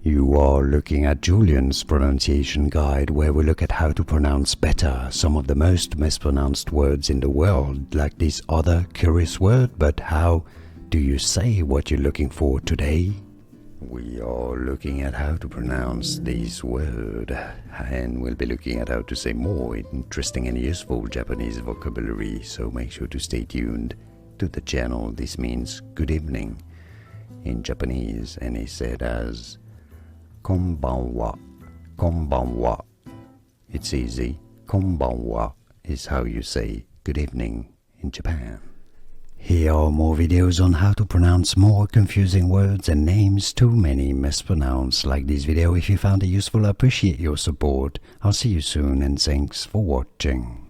You are looking at Julian's pronunciation guide, where we look at how to pronounce better some of the most mispronounced words in the world, like this other curious word. But how do you say what you're looking for today? We are looking at how to pronounce this word, and we'll be looking at how to say more interesting and useful Japanese vocabulary, so make sure to stay tuned to the channel. This means good evening in Japanese, and it's said as Konbanwa, Konbanwa. It's easy. Konbanwa is how you say good evening in Japan. Here are more videos on how to pronounce more confusing words and names too many mispronounced. Like this video if you found it useful. I appreciate your support. I'll see you soon, and thanks for watching.